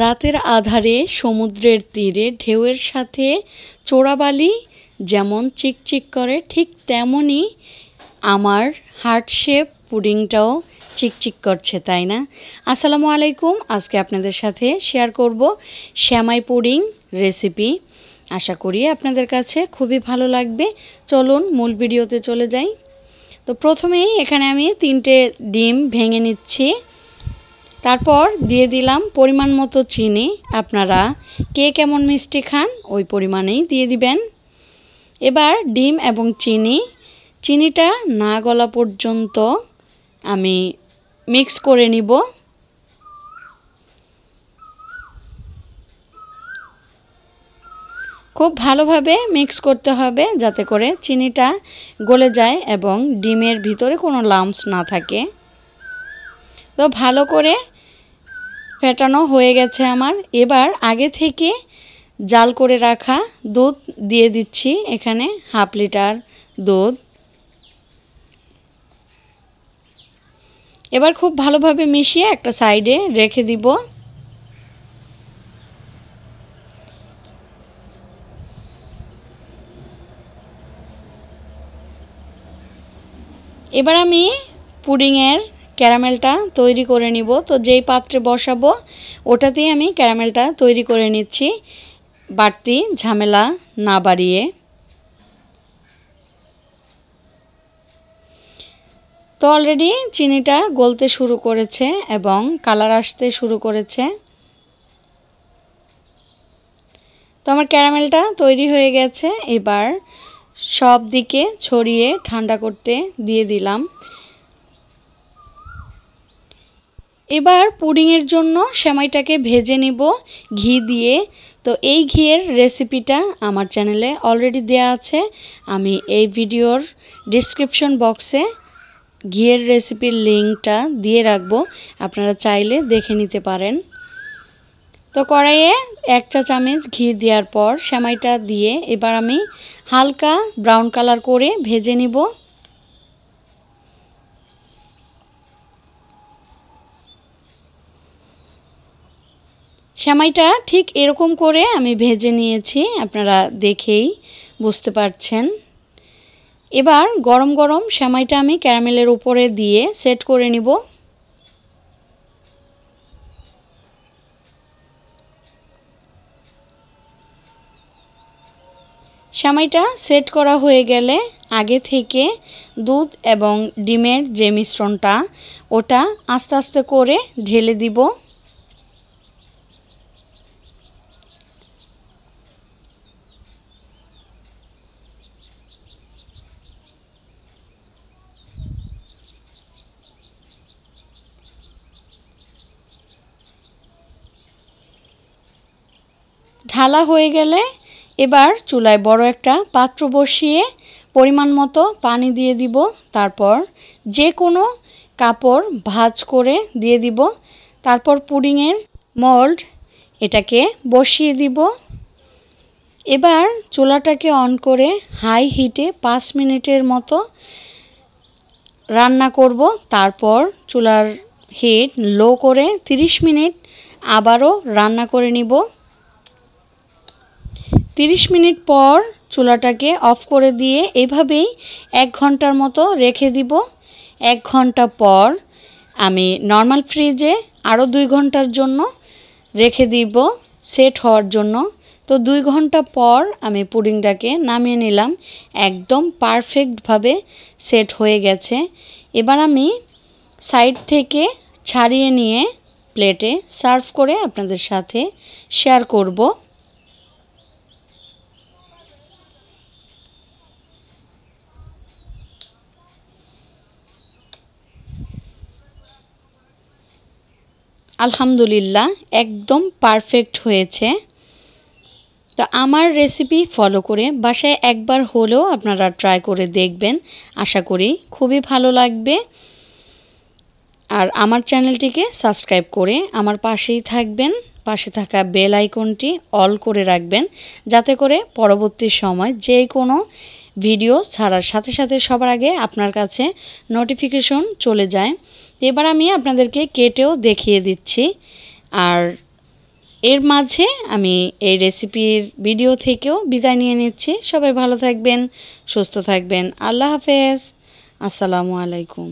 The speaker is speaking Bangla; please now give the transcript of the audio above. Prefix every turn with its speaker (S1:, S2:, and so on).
S1: রাতের আধারে সমুদ্রের তীরে ঢেউয়ের সাথে চোরাবালি যেমন চিকচিক করে ঠিক তেমনই আমার হার্ট শেপ পুডিংটাও চিকচিক করছে, তাই না? আসসালামু আলাইকুম। আজকে আপনাদের সাথে শেয়ার করব সেমাই পুডিং রেসিপি। আশা করি আপনাদের কাছে খুবই ভালো লাগবে। চলুন মূল ভিডিওতে চলে যাই। তো প্রথমেই এখানে আমি 3টে ডিম ভেঙে নিচ্ছি। তারপর দিয়ে দিলাম পরিমাণ মতো চিনি। আপনারা কে কেমন মিষ্টি খান ওই পরিমাণেই দিয়ে দিবেন। এবার ডিম এবং চিনিটা না গলা পর্যন্ত আমি মিক্স করে নিব। খুব ভালোভাবে মিক্স করতে হবে যাতে করে চিনিটা গলে যায় এবং ডিমের ভিতরে কোনো লাম্পস না থাকে। তো ভালো করে ফেটানো হয়ে গেছে আমার। এবার আগে থেকে জাল করে রাখা দুধ দিয়ে দিচ্ছি, এখানে হাফ লিটার দুধ। এবার খুব ভালোভাবে মিশিয়ে একটা সাইডে রেখে দিব। এবার আমি পুডিংয়ের ক্যারামেলটা তৈরি করে নিব। তো যেই পাত্রে বসাবো ওটাতেই আমি ক্যারামেলটা তৈরি করে নিচ্ছি, বাড়তি ঝামেলা না বাড়িয়ে। তো অলরেডি চিনিটা গলতে শুরু করেছে এবং কালার আসতে শুরু করেছে। তো আমার ক্যারামেলটা তৈরি হয়ে গেছে। এবার সব দিকে ছড়িয়ে ঠান্ডা করতে দিয়ে দিলাম। এবার পুডিংয়ের জন্য সেমাইটাকে ভেজে নিব ঘি দিয়ে। তো এই ঘিয়ের রেসিপিটা আমার চ্যানেলে অলরেডি দেয়া আছে। আমি এই ভিডিওর ডেসক্রিপশন বক্সে ঘিয়ের রেসিপির লিঙ্কটা দিয়ে রাখবো, আপনারা চাইলে দেখে নিতে পারেন। তো কড়াইয়ে 1 চা চামচ ঘি দেওয়ার পর সেমাইটা দিয়ে এবার আমি হালকা ব্রাউন কালার করে ভেজে নিব। সেমাইটা ঠিক এরকম করে আমি ভেজে নিয়েছি, আপনারা দেখেই বুঝতে পারছেন। এবার গরম গরম সেমাইটা আমি ক্যারামেলের উপরে দিয়ে সেট করে নিব। সেমাইটা সেট করা হয়ে গেলে আগে থেকে দুধ এবং ডিমের যে মিশ্রণটা ওটা আস্তে আস্তে করে ঢেলে দিব। ঢালা হয়ে গেলে এবার চুলায় বড় একটা পাত্র বসিয়ে পরিমাণ মতো পানি দিয়ে দিব। তারপর যে কোনো কাপড় ভাঁজ করে দিয়ে দিব। তারপর পুডিংয়ের মোল্ড এটাকে বসিয়ে দিব। এবার চুলাটাকে অন করে হাই হিটে 5 মিনিটের মতো রান্না করব। তারপর চুলার হিট লো করে 30 মিনিট আবারও রান্না করে নিব। 30 মিনিট পর চুলাটাকে অফ করে দিয়ে এইভাবেই 1 ঘন্টার মতো রেখে দিব। 1 ঘন্টা পর আমি নর্মাল ফ্রিজে আরও 2 ঘন্টার জন্য রেখে দিব সেট হওয়ার জন্য। তো 2 ঘন্টা পর আমি পুডিংটাকে নামিয়ে নিলাম, একদম পারফেক্টভাবে সেট হয়ে গেছে। এবার আমি সাইড থেকে ছাড়িয়ে নিয়ে প্লেটে সার্ভ করে আপনাদের সাথে শেয়ার করব। আলহামদুলিল্লাহ একদম পারফেক্ট হয়েছে। তো আমার রেসিপি ফলো করে বাসায় একবার হলেও আপনারা ট্রাই করে দেখবেন, আশা করি খুবই ভালো লাগবে। আর আমার চ্যানেলটিকে সাবস্ক্রাইব করে আমার পাশেই থাকবেন, পাশে থাকা বেল আইকনটি অল করে রাখবেন যাতে করে পরবর্তী সময় যে কোনো ভিডিও ছাড়ার সাথে সাথে সবার আগে আপনার কাছে নোটিফিকেশন চলে যায়। এবার আমি আপনাদেরকে কেটেও দেখিয়ে দিচ্ছি। আর এর মাঝে আমি এই রেসিপির ভিডিও থেকেও বিদায় নিয়ে নিচ্ছি। সবাই ভালো থাকবেন, সুস্থ থাকবেন। আল্লাহ হাফেজ। আসসালামু আলাইকুম।